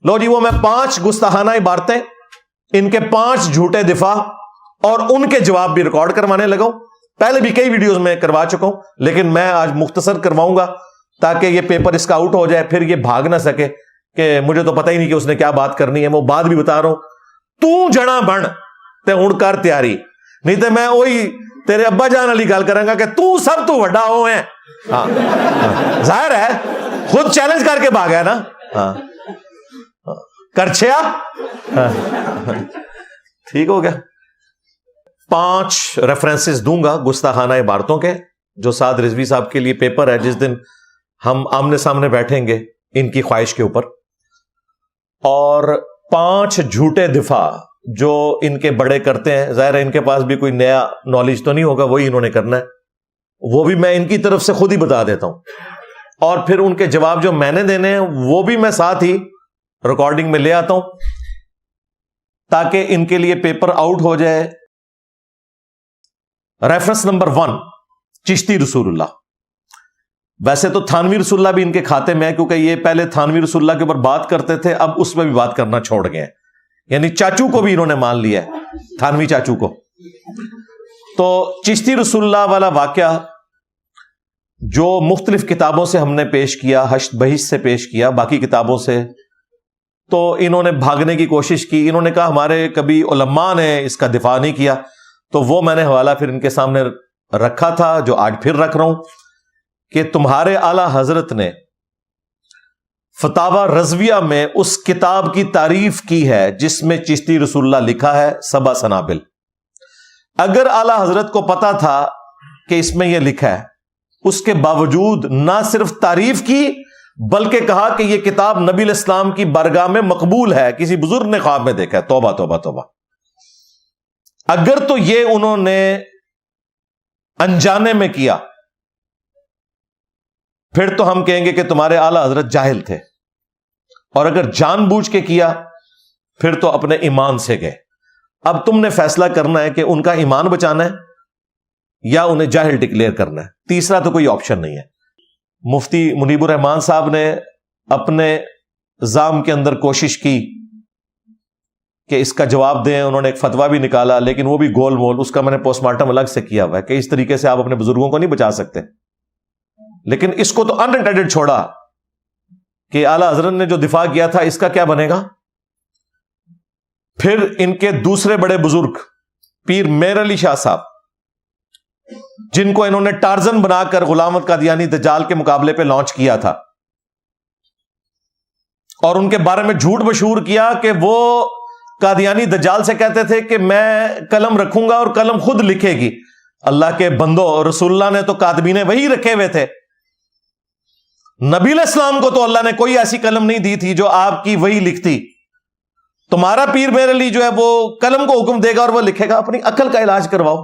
لو جی وہ میں 5 گستاخانہ عبارتیں، ان کے 5 جھوٹے دفاع اور ان کے جواب بھی ریکارڈ کروانے لگا ہوں. پہلے بھی کئی ویڈیوز میں کروا چکا ہوں، لیکن میں آج مختصر کرواؤں گا تاکہ یہ پیپر اس کا آؤٹ ہو جائے، پھر یہ بھاگ نہ سکے کہ مجھے تو پتہ ہی نہیں کہ اس نے کیا بات کرنی ہے. وہ بات بھی بتا رہا ہوں، تو جڑا بن تے ہن کر تیاری، نہیں تے میں وہی تیرے ابا جان والی گل کروں گا کہ تو سب تو بڑا ہو ہے. ہاں ظاہر ہے خود چیلنج کر کے بھاگا ہے نا. ہاں کرچھیا ٹھیک ہو گیا. 5 ریفرنسز دوں گا گستاخانہ عبارتوں کے، جو سعد رضوی صاحب کے لیے پیپر ہے جس دن ہم آمنے سامنے بیٹھیں گے ان کی خواہش کے اوپر، اور 5 جھوٹے دفاع جو ان کے بڑے کرتے ہیں. ظاہر ہے ان کے پاس بھی کوئی نیا نالج تو نہیں ہوگا، وہی انہوں نے کرنا ہے، وہ بھی میں ان کی طرف سے خود ہی بتا دیتا ہوں، اور پھر ان کے جواب جو میں نے دینے ہیں وہ بھی میں ساتھ ہی ریکارڈنگ میں لے آتا ہوں تاکہ ان کے لیے پیپر آؤٹ ہو جائے. ریفرنس نمبر 1 چشتی رسول اللہ. ویسے تو تھانوی رسول اللہ بھی ان کے کھاتے میں ہے، کیونکہ یہ پہلے تھانوی رسول اللہ کے اوپر بات کرتے تھے، اب اس میں بھی بات کرنا چھوڑ گئے ہیں، یعنی چاچو کو بھی انہوں نے مان لیا ہے، تھانوی چاچو کو. تو چشتی رسول اللہ والا واقعہ جو مختلف کتابوں سے ہم نے پیش کیا، حشد بہشت سے پیش کیا، باقی کتابوں سے، تو انہوں نے بھاگنے کی کوشش کی. انہوں نے کہا ہمارے کبھی علماء نے اس کا دفاع نہیں کیا، تو وہ میں نے حوالہ پھر ان کے سامنے رکھا تھا، جو آج پھر رکھ رہا ہوں، کہ تمہارے اعلی حضرت نے فتاوی رضویہ میں اس کتاب کی تعریف کی ہے جس میں چشتی رسول اللہ لکھا ہے 7 سنابل. اگر اعلی حضرت کو پتا تھا کہ اس میں یہ لکھا ہے، اس کے باوجود نہ صرف تعریف کی بلکہ کہا کہ یہ کتاب نبی الاسلام کی بارگاہ میں مقبول ہے، کسی بزرگ نے خواب میں دیکھا ہے. توبہ توبہ توبہ. اگر تو یہ انہوں نے انجانے میں کیا پھر تو ہم کہیں گے کہ تمہارے اعلی حضرت جاہل تھے، اور اگر جان بوجھ کے کیا پھر تو اپنے ایمان سے گئے. اب تم نے فیصلہ کرنا ہے کہ ان کا ایمان بچانا ہے یا انہیں جاہل ڈکلیئر کرنا ہے. تیسرا تو کوئی آپشن نہیں ہے. مفتی منیب الرحمان صاحب نے اپنے نظام کے اندر کوشش کی کہ اس کا جواب دیں، انہوں نے ایک فتویٰ بھی نکالا، لیکن وہ بھی گول مول، اس کا میں نے پوسٹ مارٹم الگ سے کیا ہوا ہے کہ اس طریقے سے آپ اپنے بزرگوں کو نہیں بچا سکتے. لیکن اس کو تو انڈیٹیڈ چھوڑا کہ اعلی حضرت نے جو دفاع کیا تھا اس کا کیا بنے گا. پھر ان کے دوسرے بڑے بزرگ پیر میر علی شاہ صاحب، جن کو انہوں نے ٹارزن بنا کر غلام احمد قادیانی دجال کے مقابلے پہ لانچ کیا تھا، اور ان کے بارے میں جھوٹ مشہور کیا کہ وہ قادیانی دجال سے کہتے تھے کہ میں قلم رکھوں گا اور قلم خود لکھے گی. اللہ کے بندو، رسول اللہ نے تو کاتبین وحی رکھے ہوئے تھے، نبی علیہ السلام کو تو اللہ نے کوئی ایسی قلم نہیں دی تھی جو آپ کی وحی لکھتی. تمہارا پیر میر علی جو ہے وہ قلم کو حکم دے گا اور وہ لکھے گا. اپنی عقل کا علاج کرواؤ.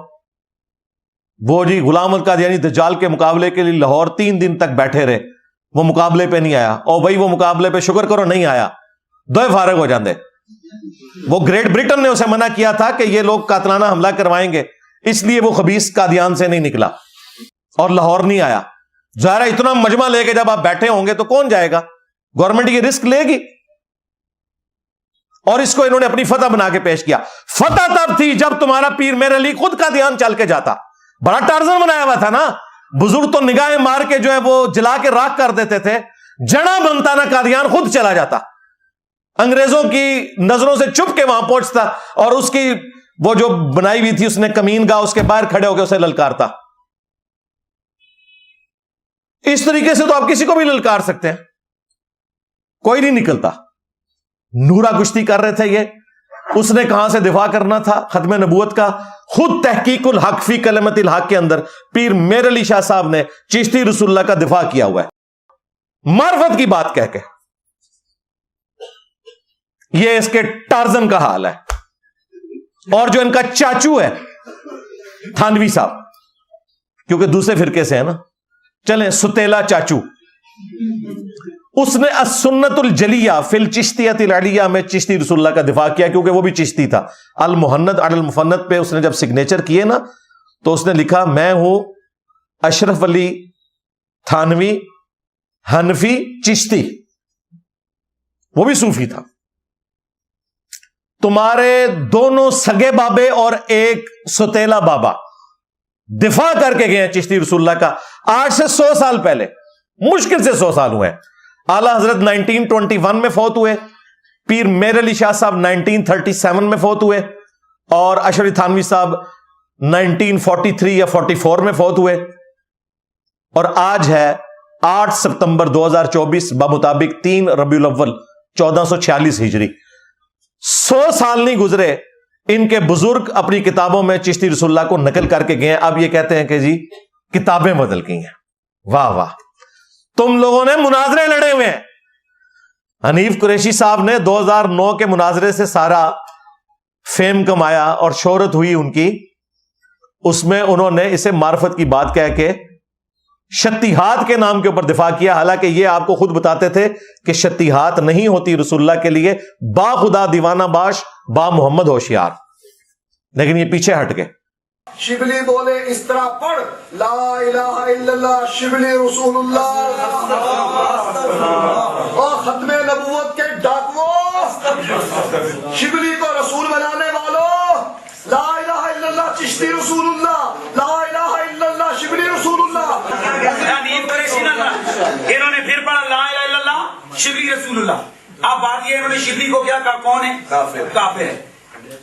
وہ جی غلام احمد قادیانی دجال کے مقابلے کے لیے لاہور 3 دن تک بیٹھے رہے، وہ مقابلے پہ نہیں آیا. اور بھائی وہ مقابلے پہ شکر کرو نہیں آیا، دوئے فارغ ہو جاندے. وہ گریٹ برٹن نے اسے منع کیا تھا کہ یہ لوگ قاتلانہ حملہ کروائیں گے، اس لیے وہ خبیث قادیان سے نہیں نکلا اور لاہور نہیں آیا. ظاہر اتنا مجمع لے کے جب آپ بیٹھے ہوں گے تو کون جائے گا؟ گورنمنٹ یہ رسک لے گی. اور اس کو انہوں نے اپنی فتح بنا کے پیش کیا. فتح تب تھی جب تمہارا پیر میر علی خود قادیان چل کے جاتا. بڑا ٹارزن بنایا ہوا تھا نا. بزرگ تو نگاہیں مار کے جو ہے وہ جلا کے راکھ کر دیتے تھے، جنا بنتا نا قادیان خود چلا جاتا، انگریزوں کی نظروں سے چھپ کے وہاں پہنچتا، اور اس کی وہ جو بنائی ہوئی تھی اس نے کمین گاہ، اس کے باہر کھڑے ہو کے اسے للکارتا. اس طریقے سے تو آپ کسی کو بھی للکار سکتے ہیں، کوئی نہیں نکلتا. نورا کشتی کر رہے تھے یہ، اس نے کہاں سے دفاع کرنا تھا ختم نبوت کا. خود تحقیق الحق فی کلمت الحق کے اندر پیر میر علی شاہ صاحب نے چشتی رسول اللہ کا دفاع کیا ہوا ہے معرفت کی بات کہہ کے. یہ اس کے ٹارزن کا حال ہے. اور جو ان کا چاچو ہے تھانوی صاحب، کیونکہ دوسرے فرقے سے ہے نا، چلیں ستیلا چاچو، اس نے السنت الجلیہ فی الچشتیۃ العلیہ میں چشتی رسول اللہ کا دفاع کیا، کیونکہ وہ بھی چشتی تھا. المحند علی المفند پہ اس نے جب سگنیچر کیے نا تو اس نے لکھا میں ہوں اشرف علی تھانوی حنفی چشتی. وہ بھی صوفی تھا. تمہارے دونوں سگے بابے اور ایک ستیلا بابا دفاع کر کے گئے ہیں چشتی رسول اللہ کا آج سے 100 سال پہلے, مشکل سے 100 سال ہوئے ہیں. اعلی حضرت 1921 میں فوت ہوئے, پیر میر علی شاہ صاحب 1937 میں فوت ہوئے, اور اشرف تھانوی صاحب 1943 یا 44 میں فوت ہوئے. اور آج ہے 8 ستمبر 2024 بمطابق 3 ربیع الاول 1446 ہجری. 100 سال نہیں گزرے ان کے بزرگ اپنی کتابوں میں چشتی رسول اللہ کو نقل کر کے گئے. اب یہ کہتے ہیں کہ جی کتابیں بدل گئی ہیں. واہ واہ, تم لوگوں نے مناظرے لڑے ہوئے ہیں. حنیف قریشی صاحب نے 2009 کے مناظرے سے سارا فیم کمایا اور شہرت ہوئی ان کی. اس میں انہوں نے اسے معرفت کی بات کہہ کے شتیہات کے نام کے اوپر دفاع کیا, حالانکہ یہ آپ کو خود بتاتے تھے کہ شتیہات نہیں ہوتی رسول اللہ کے لیے با خدا دیوانہ باش با محمد ہوشیار, لیکن یہ پیچھے ہٹ گئے. شبلی بولے اس طرح پڑھ, لا الہ الا اللہ شبلی رسول اللہ. اور ختم نبوت کے ڈاکووں, شبلی کو رسول بنانے والوں, لا الہ الا اللہ چشتی رسول اللہ, لا الہ الا اللہ شبلی رسول اللہ. انہوں نے پھر پڑھا لا الہ الا اللہ شبلی رسول اللہ. اب بات یہ, انہوں نے شبلی کو کیا کہا, کون ہے؟ کافر ہے.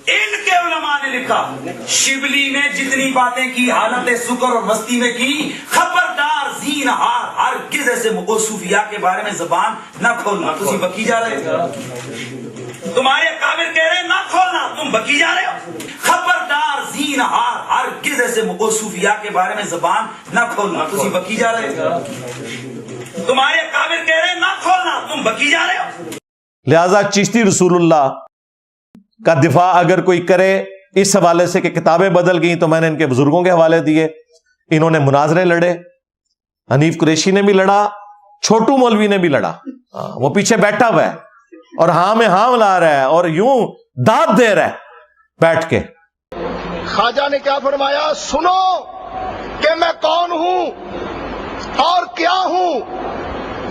ان کے علماء نے لکھا شبلی نے جتنی باتیں کی حالت سکر اور مستی میں کی, خبردار زین ہار ہرگز ایسے صوفیاء کے بارے میں زبان نہ کھولنا. تم بکی جا رہے ہو, تمہارے کافر کہہ رہے ہیں نہ کھولنا, تم بکی جا رہے ہو. خبردار زین ہار ہرگز ایسے صوفیاء کے بارے میں زبان نہ کھولنا. تم بکی جا رہے ہو, تمہارے کافر کہہ رہے ہیں نہ کھولنا, تم بکی جا رہے ہو. لہذا چشتی رسول اللہ کا دفاع اگر کوئی کرے اس حوالے سے کہ کتابیں بدل گئیں, تو میں نے ان کے بزرگوں کے حوالے دیے. انہوں نے مناظرے لڑے, حنیف قریشی نے بھی لڑا, چھوٹو مولوی نے بھی لڑا. وہ پیچھے بیٹھا ہوا ہے اور ہاں میں ہاں ملا رہا ہے اور یوں داد دے رہا ہے بیٹھ کے. خواجہ نے کیا فرمایا, سنو کہ میں کون ہوں اور کیا ہوں.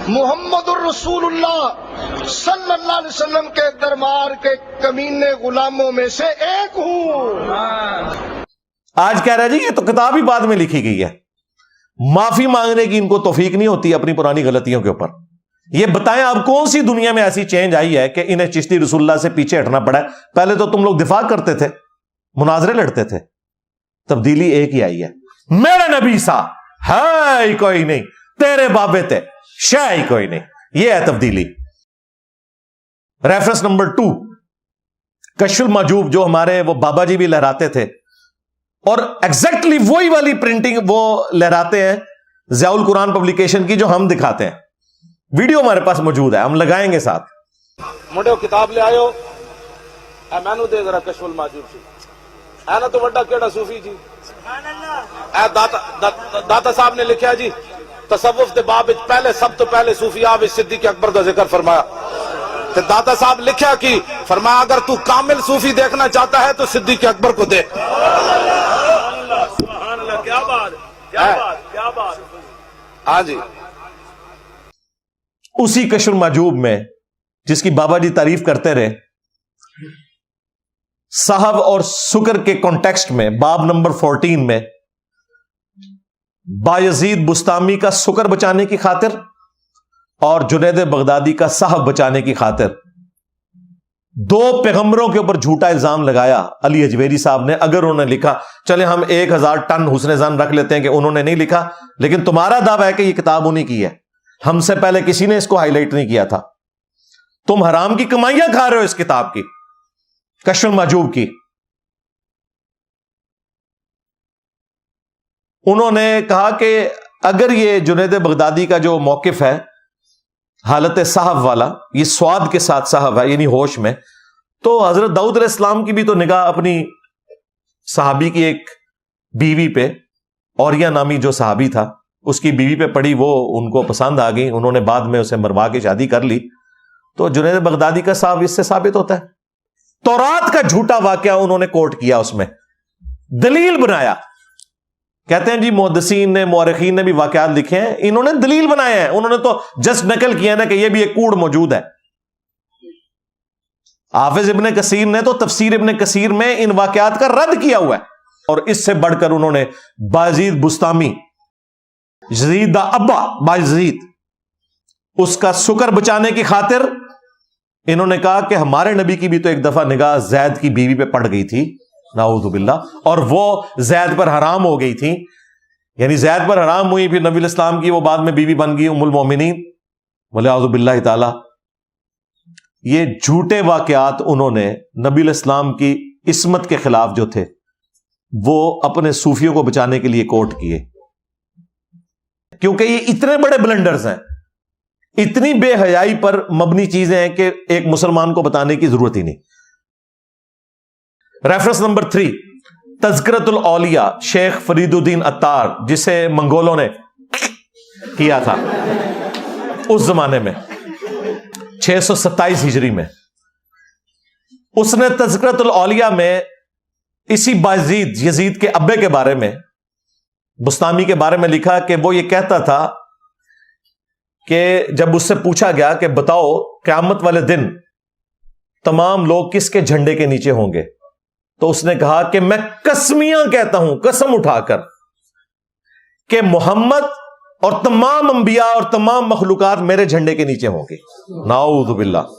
محمد الرسول اللہ صلی اللہ علیہ وسلم کے دربار کے کمینے غلاموں میں سے ایک ہوں. آج کہہ رہا جی یہ تو کتاب ہی بعد میں لکھی گئی ہے. معافی مانگنے کی ان کو توفیق نہیں ہوتی اپنی پرانی غلطیوں کے اوپر. یہ بتائیں اب کون سی دنیا میں ایسی چینج آئی ہے کہ انہیں چشتی رسول اللہ سے پیچھے ہٹنا پڑا ہے؟ پہلے تو تم لوگ دفاع کرتے تھے, مناظرے لڑتے تھے, تبدیلی ایک ہی آئی ہے. میرے نبی سا ہے ہی کوئی نہیں, تیرے بابے تھے شاہ ہی کوئی نہیں, یہ ہے تبدیلی. ریفرنس نمبر 2 کشف المحجوب جو ہمارے وہ بابا جی بھی لہراتے تھے, اور ایگزیکٹلی وہی والی پرنٹنگ وہ لہراتے ہیں ضیاء القرآن پبلیکیشن کی جو ہم دکھاتے ہیں. ویڈیو ہمارے پاس موجود ہے, ہم لگائیں گے ساتھ. موٹے کتاب لے آئے ہو, اے مینو دے ذرا کشف المحجوب سی, اے نا تو بڑا کیڑا صوفی جی, اے داتا صاحب نے لکھا جی تصوف دے باب پہلے سب تو پہلے صوفیاء صدیق اکبر کا ذکر فرمایا. تو داتا صاحب لکھا کہ فرمایا اگر تو کامل صوفی دیکھنا چاہتا ہے تو صدیق اکبر کو دیکھ. سبحان اللہ, کیا بات, کیا بات, کیا بات. ہاں جی, اسی کشف المحجوب میں جس کی بابا جی تعریف کرتے رہے, صحب اور سکر کے کانٹیکسٹ میں باب نمبر 14 میں بایزید بستامی کا سکر بچانے کی خاطر اور جنید بغدادی کا صحب بچانے کی خاطر 2 پیغمبروں کے اوپر جھوٹا الزام لگایا علی اجویری صاحب نے. اگر انہوں نے لکھا, چلے ہم 1000 ٹن حسن ظن رکھ لیتے ہیں کہ انہوں نے نہیں لکھا, لیکن تمہارا دعویٰ ہے کہ یہ کتاب انہیں کی ہے, ہم سے پہلے کسی نے اس کو ہائی لائٹ نہیں کیا تھا. تم حرام کی کمائیاں کھا رہے ہو اس کتاب کی, کشف المحجوب کی. انہوں نے کہا کہ اگر یہ جنید بغدادی کا جو موقف ہے حالت صحب والا, یہ سواد کے ساتھ صحب ہے یعنی ہوش میں, تو حضرت داؤد علیہ السلام کی بھی تو نگاہ اپنی صحابی کی ایک بیوی پہ, اوریا نامی جو صحابی تھا اس کی بیوی پہ پڑی, وہ ان کو پسند آ گئی, انہوں نے بعد میں اسے مروا کے شادی کر لی. تو جنید بغدادی کا صاحب اس سے ثابت ہوتا ہے. تورات کا جھوٹا واقعہ انہوں نے کوٹ کیا, اس میں دلیل بنایا. کہتے ہیں جی محدثین نے مورخین نے بھی واقعات لکھے ہیں, انہوں نے دلیل بنائے ہیں, انہوں نے تو جسٹ نقل کیا نا کہ یہ بھی ایک کوڑ موجود ہے. حافظ ابن کثیر نے تو تفسیر ابن کثیر میں ان واقعات کا رد کیا ہوا ہے، اور اس سے بڑھ کر انہوں نے بایزید بستامی، یزید دا ابا بایزید، اس کا سکر بچانے کی خاطر انہوں نے کہا کہ ہمارے نبی کی بھی تو ایک دفعہ نگاہ زید کی بیوی پہ پڑ گئی تھی، نعوذ باللہ، اور وہ زید پر حرام ہو گئی تھی، یعنی زید پر حرام ہوئی، پھر نبی الاسلام کی وہ بعد میں بیوی بن گئی ام المومنین، والعیاذ باللہ تعالی۔ یہ جھوٹے واقعات انہوں نے نبی الاسلام کی عصمت کے خلاف جو تھے وہ اپنے صوفیوں کو بچانے کے لیے کوٹ کیے، کیونکہ یہ اتنے بڑے بلنڈرز ہیں، اتنی بے حیائی پر مبنی چیزیں ہیں کہ ایک مسلمان کو بتانے کی ضرورت ہی نہیں۔ ریفرنس نمبر 3، تذکرۃ الاولیاء، شیخ فرید الدین عطار، جسے منگولوں نے کیا تھا اس زمانے میں 627 ہجری میں۔ اس نے تذکرۃ الاولیاء میں اسی بایزید، یزید کے ابے کے بارے میں، بستامی کے بارے میں لکھا کہ وہ یہ کہتا تھا کہ جب اس سے پوچھا گیا کہ بتاؤ قیامت والے دن تمام لوگ کس کے جھنڈے کے نیچے ہوں گے، تو اس نے کہا کہ میں قسمیاں کہتا ہوں، قسم اٹھا کر، کہ محمد اور تمام انبیاء اور تمام مخلوقات میرے جھنڈے کے نیچے ہوں گے، نعوذ باللہ۔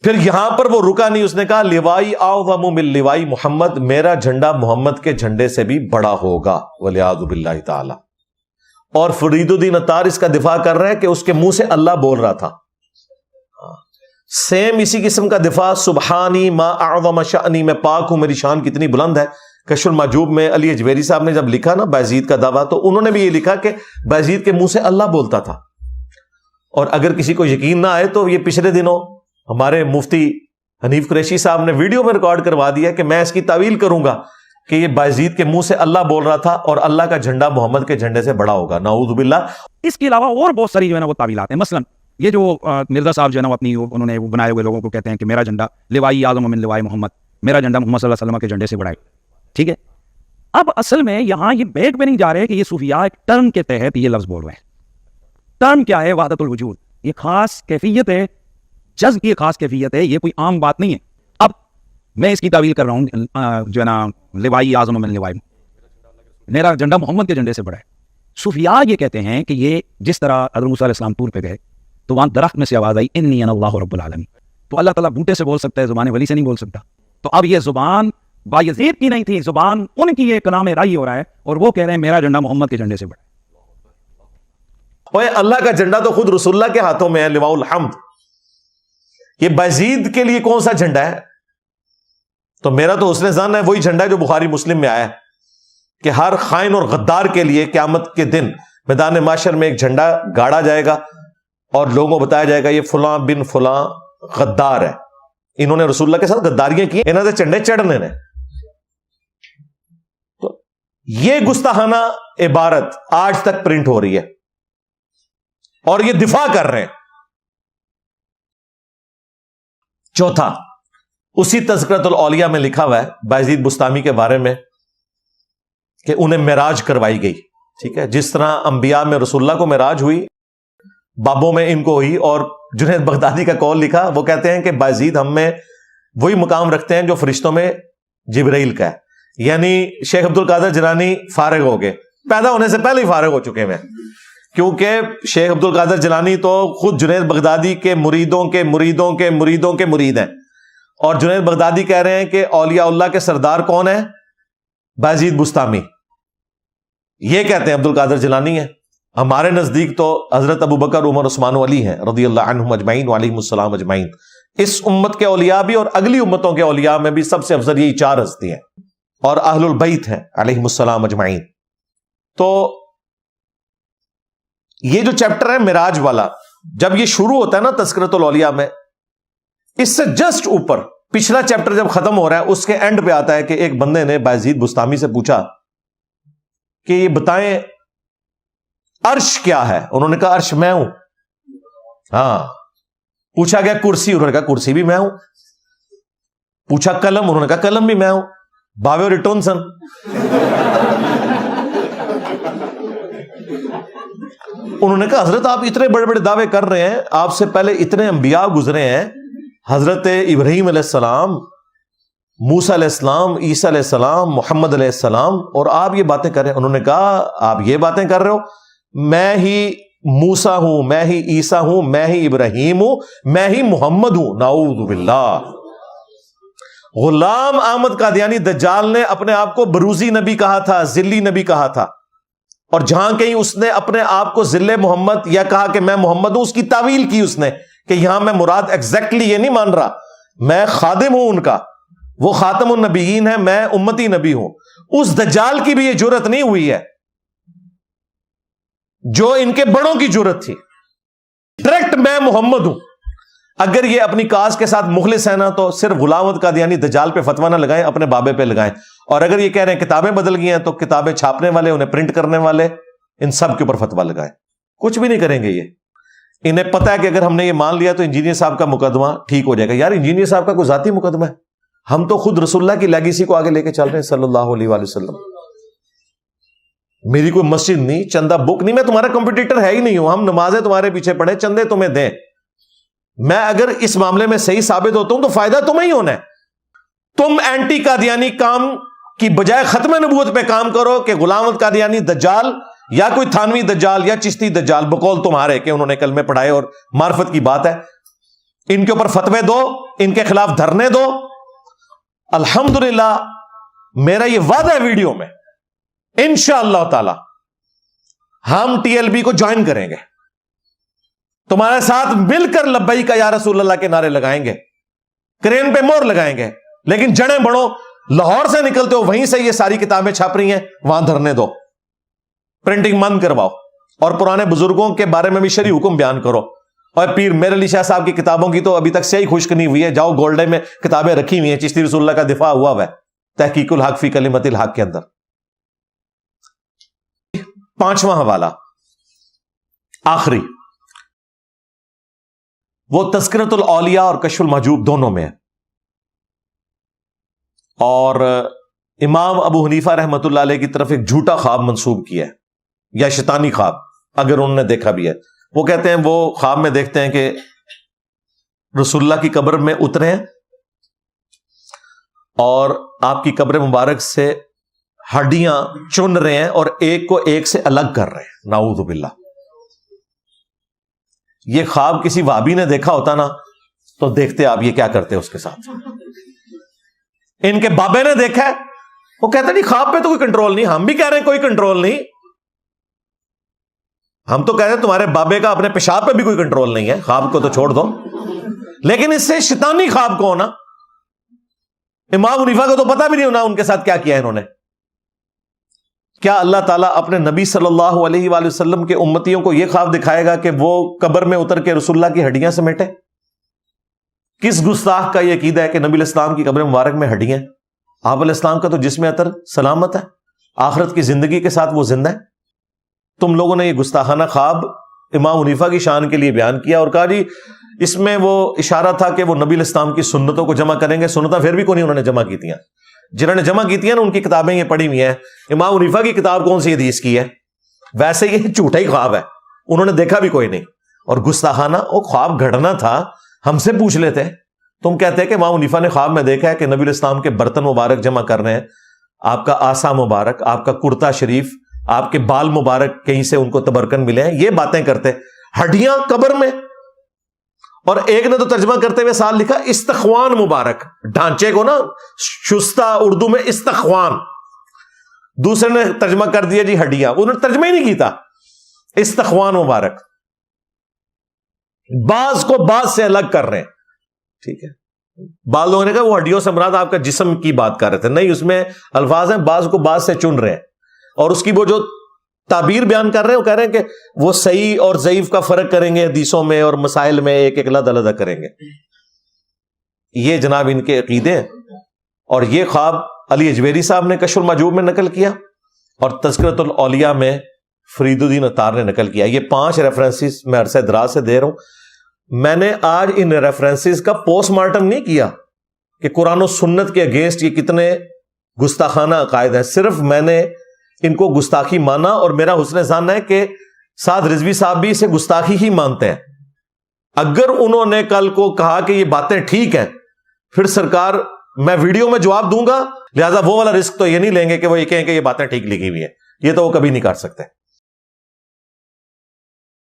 پھر یہاں پر وہ رکا نہیں، اس نے کہا لیوائی اعظم من لیوائی محمد، میرا جھنڈا محمد کے جھنڈے سے بھی بڑا ہوگا، والعیاذ باللہ تعالی۔ اور فرید الدین عطار اس کا دفاع کر رہے ہیں کہ اس کے منہ سے اللہ بول رہا تھا۔ سیم اسی قسم کا دفاع سبحانی ما اعظم شأنی، میں پاک ہوں، میری شان کتنی بلند ہے، کشف المحجوب میں علی اجویری صاحب نے جب لکھا نا بایزید کا دعویٰ، تو انہوں نے بھی یہ لکھا کہ بایزید کے منہ سے اللہ بولتا تھا۔ اور اگر کسی کو یقین نہ آئے تو یہ پچھلے دنوں ہمارے مفتی حنیف قریشی صاحب نے ویڈیو میں ریکارڈ کروا دیا کہ میں اس کی تعویل کروں گا کہ یہ بایزید کے منہ سے اللہ بول رہا تھا اور اللہ کا جھنڈا محمد کے جھنڈے سے بڑا ہوگا، نعوذ باللہ۔ اس کے علاوہ اور بہت ساری جو ہے نا وہ تعویلات ہیں، مثلا یہ جو مرزا صاحب جو ہے نا اپنی انہوں نے بنائے ہوئے لوگوں کو کہتے ہیں کہ میرا جھنڈا لیوائی اعظم من لیوائی محمد، میرا جھنڈا محمد صلی اللہ علیہ وسلم کے جھنڈے سے بڑا ہے، ٹھیک ہے۔ اب اصل میں یہاں یہ بیک پہ نہیں جا رہے کہ یہ صوفیاء ایک ٹرم کے تحت یہ لفظ بول رہے ہیں۔ ٹرم کیا ہے؟ وحدت الوجود، یہ خاص کیفیت ہے، جذب کی خاص کیفیت ہے، یہ کوئی عام بات نہیں ہے۔ اب میں اس کی تعویل کر رہا ہوں جو ہے نا لیوائی اعظم من لیوائی، میرا جھنڈا محمد کے جھنڈے سے بڑا ہے۔ صوفیاء یہ کہتے ہیں کہ یہ جس طرح حضرت موسیٰ علیہ السلام طور پہ گئے تو وہاں درخت میں سے آواز آئی انی انا اللہ رب العالمین، تو اللہ تعالیٰ بوٹے سے بول سکتا ہے، زبان ولی سے نہیں بول سکتا۔ تو اب یہ زبان بایزید کی نہیں تھی، زبان ان کی ایک کلام رائی ہو رہا ہے، اور وہ کہہ رہے ہیں میرا جھنڈا محمد کے جھنڈے سے بڑا ہے۔ اوے اللہ کا جھنڈا تو خود رسول اللہ کے ہاتھوں میں ہے، لواء الحمد۔ یہ بایزید کے لیے کون سا جھنڈا ہے؟ تو میرا تو حسن ظن ہے وہی جھنڈا ہے جو بخاری مسلم میں آیا ہے کہ ہر خائن اور غدار کے لیے قیامت کے دن میدان محشر میں ایک جھنڈا گاڑا جائے گا اور لوگوں کو بتایا جائے گا یہ فلاں بن فلاں غدار ہے، انہوں نے رسول اللہ کے ساتھ غداریاں کی، انہوں نے جھنڈے چڑھنے نے۔ تو یہ گستاخانہ عبارت آج تک پرنٹ ہو رہی ہے اور یہ دفاع کر رہے ہیں۔ چوتھا، اسی تذکرۃ الاولیاء میں لکھا ہوا ہے بایزید بستامی کے بارے میں کہ انہیں معراج کروائی گئی، ٹھیک ہے، جس طرح انبیاء میں رسول اللہ کو معراج ہوئی، بابوں میں ان کو ہوئی۔ اور جنید بغدادی کا قول لکھا، وہ کہتے ہیں کہ بایزید ہم میں وہی مقام رکھتے ہیں جو فرشتوں میں جبرائیل کا ہے، یعنی شیخ عبد القادر جیلانی فارغ ہو گئے، پیدا ہونے سے پہلے ہی فارغ ہو چکے ہیں، کیونکہ شیخ عبد القادر جیلانی تو خود جنید بغدادی کے مریدوں کے مریدوں کے مریدوں کے مرید ہیں، اور جنید بغدادی کہہ رہے ہیں کہ اولیاء اللہ کے سردار کون ہے؟ بایزید بستامی۔ یہ کہتے ہیں عبد القادر جیلانی ہے، ہمارے نزدیک تو حضرت ابو بکر، عمر، عثمان و علی ہیں رضی اللہ عنہم اجمعین وعلیہم السلام اجمعین۔ اس امت کے اولیاء بھی اور اگلی امتوں کے اولیاء میں بھی سب سے افضل یہی چار ہستی ہیں، اور اہل البیت ہیں علیہم السلام اجمعین۔ تو یہ جو چیپٹر ہے معراج والا، جب یہ شروع ہوتا ہے نا تذکرۃ الاولیاء میں، اس سے جسٹ اوپر پچھلا چیپٹر جب ختم ہو رہا ہے اس کے اینڈ پہ آتا ہے کہ ایک بندے نے بایزید بستامی سے پوچھا کہ یہ بتائیں عرش کیا ہے؟ انہوں نے کہا عرش میں ہوں۔ ہاں، پوچھا گیا کرسی، انہوں نے کہا کرسی بھی میں ہوں۔ پوچھا قلم، انہوں نے کہا قلم بھی میں ہوں۔ باوے اور ریٹونسن۔ انہوں نے کہا حضرت آپ اتنے بڑے بڑے دعوے کر رہے ہیں، آپ سے پہلے اتنے انبیاء گزرے ہیں، حضرت ابراہیم علیہ السلام، موسیٰ علیہ السلام، عیسیٰ علیہ السلام، محمد علیہ السلام، اور آپ یہ باتیں کر رہے ہیں. انہوں نے کہا آپ یہ باتیں کر رہے ہو، میں ہی موسیٰ ہوں، میں ہی عیسیٰ ہوں، میں ہی ابراہیم ہوں، میں ہی محمد ہوں. نعوذ باللہ. غلام احمد قادیانی دجال نے اپنے آپ کو بروزی نبی کہا تھا، ذلی نبی کہا تھا، اور جہاں کہیں اس نے اپنے آپ کو ذل محمد یا کہا کہ میں محمد ہوں، اس کی تعویل کی اس نے کہ یہاں میں مراد ایگزیکٹلی یہ نہیں مان رہا، میں خادم ہوں ان کا، وہ خاتم النبیین ہے، میں امتی نبی ہوں. اس دجال کی بھی یہ جرت نہیں ہوئی ہے جو ان کے بڑوں کی جرت تھی. ڈائریکٹ میں محمد ہوں. اگر یہ اپنی کاز کے ساتھ مخلص ہے نا تو صرف غلام احمد قادیانی دجال پہ فتویٰ نہ لگائیں، اپنے بابے پہ لگائیں. اور اگر یہ کہہ رہے ہیں کتابیں بدل گئی ہیں تو کتابیں چھاپنے والے، انہیں پرنٹ کرنے والے، ان سب کے اوپر فتویٰ لگائیں. کچھ بھی نہیں کریں گے یہ. انہیں پتہ ہے کہ اگر ہم نے یہ مان لیا تو انجینئر صاحب کا مقدمہ ٹھیک ہو جائے گا. یار انجینئر صاحب کا کوئی ذاتی مقدمہ ہے؟ ہم تو خود رسول اللہ کی لیگیسی کو آگے لے کے چل رہے ہیں صلی اللہ علیہ وآلہ وسلم. میری کوئی مسجد نہیں، چندہ بک نہیں، میں تمہارا کمپٹیٹر ہے ہی نہیں ہوں. ہم نمازیں تمہارے پیچھے پڑھیں، چندے تمہیں دیں. میں اگر اس معاملے میں صحیح ثابت ہوتا ہوں تو فائدہ تمہیں ہی ہونا ہے. تم اینٹی قادیانی کام کی بجائے ختم نبوت پہ کام کرو کہ غلام احمد قادیانی دجال یا کوئی تھانوی دجال یا چشتی دجال، بقول تمہارے کہ انہوں نے کلمے پڑھائے اور معرفت کی بات ہے، ان کے اوپر فتوے دو، ان کے خلاف دھرنے دو. الحمدللہ میرا یہ وعدہ ہے ویڈیو میں، انشاءاللہ تعالی ہم ٹی ایل بی کو جوائن کریں گے، تمہارے ساتھ مل کر لبیک یا رسول اللہ کے نعرے لگائیں گے، کرین پہ مور لگائیں گے. لیکن جڑیں بڑھو، لاہور سے نکلتے ہو وہیں سے یہ ساری کتابیں چھاپ رہی ہیں، وہاں دھرنے دو، پرنٹنگ بند کرواؤ، اور پرانے بزرگوں کے بارے میں بھی شرعی حکم بیان کرو. اور پیر میر علی شاہ صاحب کی کتابوں کی تو ابھی تک سیاہی خشک نہیں ہوئی ہے. جاؤ گولڈے میں کتابیں رکھی ہوئی ہیں، چشتی رسول اللہ کا دفاع ہوا ہے تحقیق الحق فی کلمت الحق کے اندر. 5واں حوالہ آخری، وہ تذکرۃ الاولیاء اور کشف المحجوب دونوں میں ہے. اور امام ابو حنیفہ رحمۃ اللہ علیہ کی طرف ایک جھوٹا خواب منسوب کیا ہے، یا شیطانی خواب اگر انہوں نے دیکھا بھی ہے. وہ کہتے ہیں وہ خواب میں دیکھتے ہیں کہ رسول اللہ کی قبر میں اترے ہیں اور آپ کی قبر مبارک سے ہڈیاں چن رہے ہیں اور ایک کو ایک سے الگ کر رہے ہیں. نعوذ باللہ. یہ خواب کسی وہابی نے دیکھا ہوتا نا تو دیکھتے آپ یہ کیا کرتے اس کے ساتھ. ان کے بابے نے دیکھا ہے، وہ کہتے نہیں خواب پہ تو کوئی کنٹرول نہیں. ہم بھی کہہ رہے ہیں کوئی کنٹرول نہیں. ہم تو کہہ رہے ہیں تمہارے بابے کا اپنے پیشاب پہ بھی کوئی کنٹرول نہیں ہے، خواب کو تو چھوڑ دو. لیکن اس سے شیطانی خواب کو ہونا، امام حنیفہ کو تو پتہ بھی نہیں ہونا ان کے ساتھ کیا کیا انہوں نے. کیا اللہ تعالیٰ اپنے نبی صلی اللہ علیہ وآلہ وسلم کے امتیوں کو یہ خواب دکھائے گا کہ وہ قبر میں اتر کے رسول اللہ کی ہڈیاں سمیٹے؟ کس گستاخ کا یہ عقیدہ ہے کہ نبی علیہ السلام کی قبر مبارک میں ہڈیاں؟ آپ علیہ السلام کا تو جسم اطہر سلامت ہے، آخرت کی زندگی کے ساتھ وہ زندہ ہے. تم لوگوں نے یہ گستاخانہ خواب امام حنیفہ کی شان کے لیے بیان کیا اور کہا جی اس میں وہ اشارہ تھا کہ وہ نبی علیہ السلام کی سنتوں کو جمع کریں گے. سنتیں پھر بھی کوئی انہوں نے جمع کی تھیں. جنہوں نے جمع کی تھی نا ان کی کتابیں یہ پڑھی ہوئی ہیں. امام حنیفہ کی کتاب کون سی حدیث کی ہے؟ ویسے یہ جھوٹا ہی خواب ہے، انہوں نے دیکھا بھی کوئی نہیں. اور گستاخانہ وہ خواب گھڑنا تھا، ہم سے پوچھ لیتے. تم کہتے ہیں کہ امام حنیفہ نے خواب میں دیکھا ہے کہ نبی علیہ السلام کے برتن مبارک جمع کر رہے ہیں، آپ کا آسا مبارک، آپ کا کرتا شریف، آپ کے بال مبارک کہیں سے ان کو تبرکن ملے ہیں. یہ باتیں کرتے، ہڈیاں قبر میں. اور ایک نے تو ترجمہ کرتے ہوئے سال لکھا استخوان مبارک، ڈھانچے کو نا شستہ اردو میں استخوان. دوسرے نے ترجمہ کر دیا جی ہڈیاں، انہوں نے ترجمہ ہی نہیں کیتا. استخوان مبارک، بعض کو بعض سے الگ کر رہے ہیں. ٹھیک ہے، بعض لوگوں نے کہا وہ ہڈیوں سے مراد آپ کا جسم کی بات کر رہے تھے. نہیں، اس میں الفاظ ہیں بعض کو بعض سے چن رہے ہیں. اور اس کی وہ جو تعبیر بیان کر رہے ہیں وہ کہہ رہے ہیں کہ وہ صحیح اور ضعیف کا فرق کریں گے حدیثوں میں اور مسائل میں، ایک ایک علیحدہ علیحدہ کریں گے. یہ جناب ان کے عقیدے ہیں. اور یہ خواب علی اجویری صاحب نے کشف المحجوب میں نقل کیا اور تذکرۃ الاولیاء میں فرید الدین عطار نے نقل کیا. یہ 5 ریفرنسز میں عرصہ دراز سے دے رہا ہوں. میں نے آج ان ریفرنسز کا پوسٹ مارٹم نہیں کیا کہ قرآن و سنت کے اگینسٹ یہ کتنے گستاخانہ عقائد ہیں. صرف میں نے ان کو گستاخی مانا اور میرا حسن ظن ہے کہ سعد رضوی صاحب بھی اسے گستاخی ہی مانتے ہیں. اگر انہوں نے کل کو کہا کہ یہ باتیں ٹھیک ہیں، پھر سرکار میں ویڈیو میں جواب دوں گا، لہذا وہ والا رسک تو یہ نہیں لیں گے کہ وہ یہ کہیں کہ یہ باتیں ٹھیک لکھی ہوئی ہیں، یہ تو وہ کبھی نہیں کر سکتے.